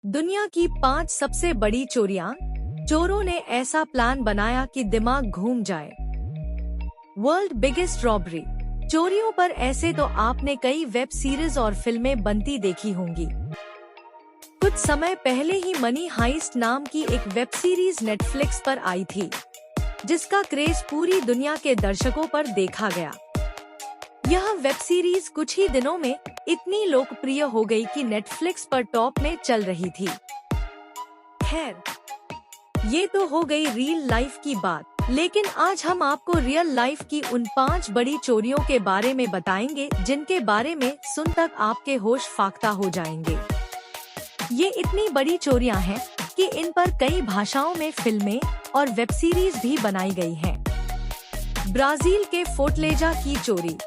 दुनिया की 5 सबसे बड़ी चोरियां। चोरों ने ऐसा प्लान बनाया कि दिमाग घूम जाए। World biggest robbery. चोरियों पर ऐसे तो आपने कई वेब सीरीज और फिल्में बनती देखी होंगी। कुछ समय पहले ही मनी हाइस्ट नाम की एक वेब सीरीज नेटफ्लिक्स पर आई थी, जिसका क्रेज पूरी दुनिया के दर्शकों पर देखा गया। यह वेब सीरीज कुछ ही दिनों में इतनी लोकप्रिय हो गई कि नेटफ्लिक्स पर टॉप में चल रही थी। खैर, ये तो हो गई रियल लाइफ की बात, लेकिन आज हम आपको रियल लाइफ की उन 5 बड़ी चोरियों के बारे में बताएंगे जिनके बारे में सुन तक आपके होश फाख्ता हो जाएंगे। ये इतनी बड़ी चोरियां हैं कि इन पर कई भाषाओं में फिल्में और वेब सीरीज भी बनाई गई हैं। ब्राजील के फोर्टलेजा की चोरी।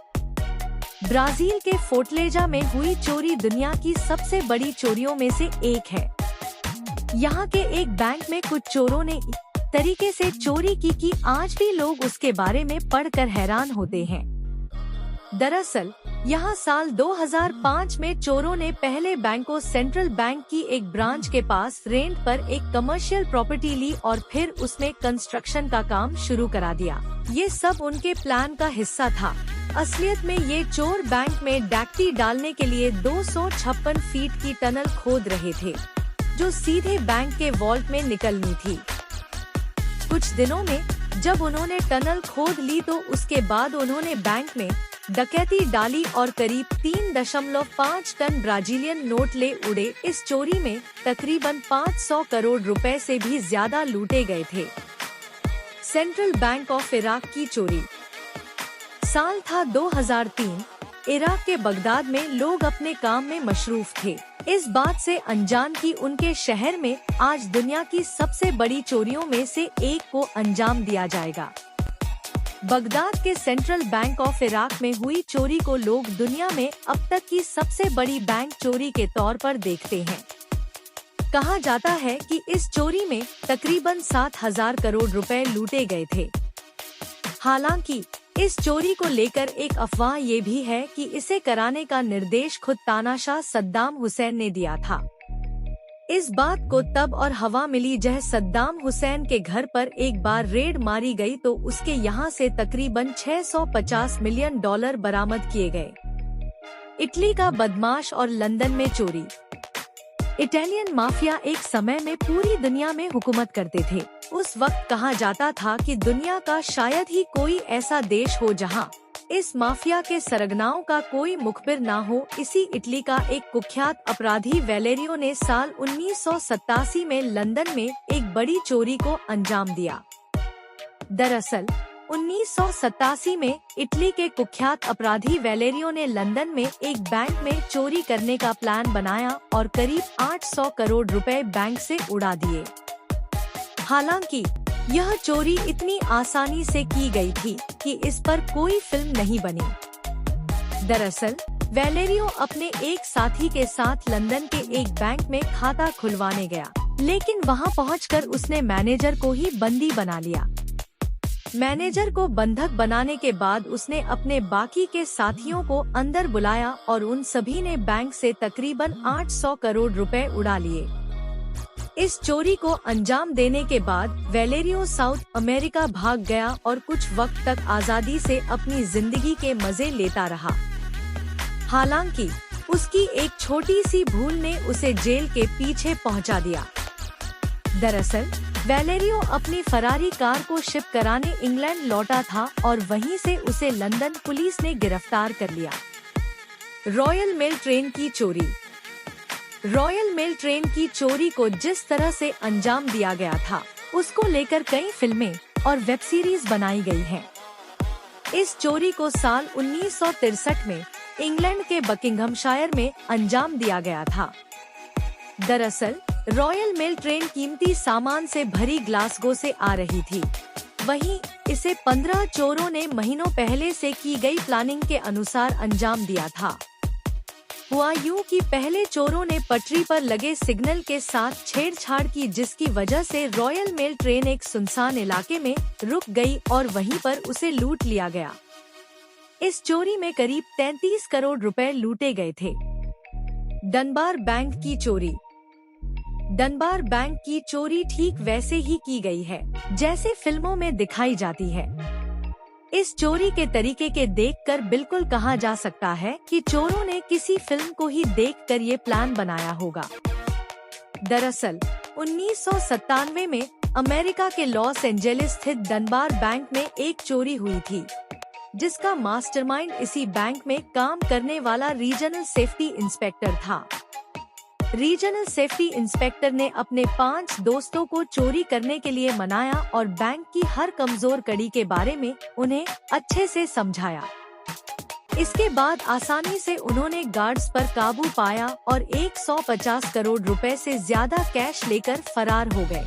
ब्राजील के फोर्टलेजा में हुई चोरी दुनिया की सबसे बड़ी चोरियों में से एक है। यहाँ के एक बैंक में कुछ चोरों ने इस तरीके से चोरी की कि आज भी लोग उसके बारे में पढ़कर हैरान होते हैं। दरअसल यहाँ साल 2005 में चोरों ने पहले बैंकों सेंट्रल बैंक की एक ब्रांच के पास रेंट पर एक कमर्शियल प्रॉपर्टी ली और फिर उसमें कंस्ट्रक्शन का काम शुरू करा दिया। ये सब उनके प्लान का हिस्सा था। असलियत में ये चोर बैंक में डकैती डालने के लिए 256 फीट की टनल खोद रहे थे, जो सीधे बैंक के वॉल्ट में निकलनी थी। कुछ दिनों में जब उन्होंने टनल खोद ली तो उसके बाद उन्होंने बैंक में डकैती डाली और करीब 3.5 टन ब्राजीलियन नोट ले उड़े। इस चोरी में तकरीबन 500 करोड़ रुपए से भी ज्यादा लूटे गए थे। सेंट्रल बैंक ऑफ इराक की चोरी। साल था 2003। इराक के बगदाद में लोग अपने काम में मशरूफ थे, इस बात से अनजान कि उनके शहर में आज दुनिया की सबसे बड़ी चोरियों में से एक को अंजाम दिया जाएगा। बगदाद के सेंट्रल बैंक ऑफ इराक में हुई चोरी को लोग दुनिया में अब तक की सबसे बड़ी बैंक चोरी के तौर पर देखते हैं। कहा जाता है कि इस चोरी में तकरीबन 7,000 करोड़ रुपए लूटे गए थे। हालांकि इस चोरी को लेकर एक अफवाह ये भी है कि इसे कराने का निर्देश खुद तानाशाह सद्दाम हुसैन ने दिया था। इस बात को तब और हवा मिली जब सद्दाम हुसैन के घर पर एक बार रेड मारी गई तो उसके यहाँ से तकरीबन $650 मिलियन बरामद किए गए। इटली का बदमाश और लंदन में चोरी। इटालियन माफिया एक समय में पूरी दुनिया में हुकूमत करते थे। उस वक्त कहा जाता था कि दुनिया का शायद ही कोई ऐसा देश हो जहां इस माफिया के सरगनाओं का कोई मुखबिर ना हो। इसी इटली का एक कुख्यात अपराधी वेलेरियो ने साल 1987 में लंदन में एक बड़ी चोरी को अंजाम दिया। दरअसल 1987 में इटली के कुख्यात अपराधी वेलेरियो ने लंदन में एक बैंक में चोरी करने का प्लान बनाया और करीब 800 करोड़ रुपए बैंक से उड़ा दिए। हालांकि यह चोरी इतनी आसानी से की गई थी कि इस पर कोई फिल्म नहीं बनी। दरअसल वेलेरियो अपने एक साथी के साथ लंदन के एक बैंक में खाता खुलवाने गया, लेकिन वहां पहुंचकर उसने मैनेजर को ही बंदी बना लिया। मैनेजर को बंधक बनाने के बाद उसने अपने बाकी के साथियों को अंदर बुलाया और उन सभी ने बैंक से तकरीबन 800 करोड़ रुपए उड़ा लिए। इस चोरी को अंजाम देने के बाद वेलेरियो साउथ अमेरिका भाग गया और कुछ वक्त तक आजादी से अपनी जिंदगी के मजे लेता रहा। हालांकि उसकी एक छोटी सी भूल ने उसे जेल के पीछे पहुंचा दिया। दरअसल वेलेरियो अपनी फरारी कार को शिप कराने इंग्लैंड लौटा था और वहीं से उसे लंदन पुलिस ने गिरफ्तार कर लिया। रॉयल मेल ट्रेन की चोरी। रॉयल मेल ट्रेन की चोरी को जिस तरह से अंजाम दिया गया था, उसको लेकर कई फिल्में और वेब सीरीज बनाई गई हैं। इस चोरी को साल 1963 में इंग्लैंड के बकिंघमशायर में अंजाम दिया गया था। दरअसल रॉयल मेल ट्रेन कीमती सामान से भरी ग्लासगो से आ रही थी। वहीं इसे 15 चोरों ने महीनों पहले से की गई प्लानिंग के अनुसार अंजाम दिया था। हुआ यूं कि पहले चोरों ने पटरी पर लगे सिग्नल के साथ छेड़छाड़ की, जिसकी वजह से रॉयल मेल ट्रेन एक सुनसान इलाके में रुक गई और वहीं पर उसे लूट लिया गया। इस चोरी में करीब 33 करोड़ रुपए लूटे गए थे। डनबार बैंक की चोरी। डनबार बैंक की चोरी ठीक वैसे ही की गई है जैसे फिल्मों में दिखाई जाती है। इस चोरी के तरीके के देखकर बिल्कुल कहा जा सकता है कि चोरों ने किसी फिल्म को ही देखकर ये प्लान बनाया होगा। दरअसल 1997 में अमेरिका के लॉस एंजेलिस स्थित डनबार बैंक में एक चोरी हुई थी, जिसका मास्टरमाइंड इसी बैंक में काम करने वाला रीजनल सेफ्टी इंस्पेक्टर था। रीजनल सेफ्टी इंस्पेक्टर ने अपने 5 दोस्तों को चोरी करने के लिए मनाया और बैंक की हर कमजोर कड़ी के बारे में उन्हें अच्छे से समझाया। इसके बाद आसानी से उन्होंने गार्ड्स पर काबू पाया और 150 करोड़ रुपए से ज्यादा कैश लेकर फरार हो गए।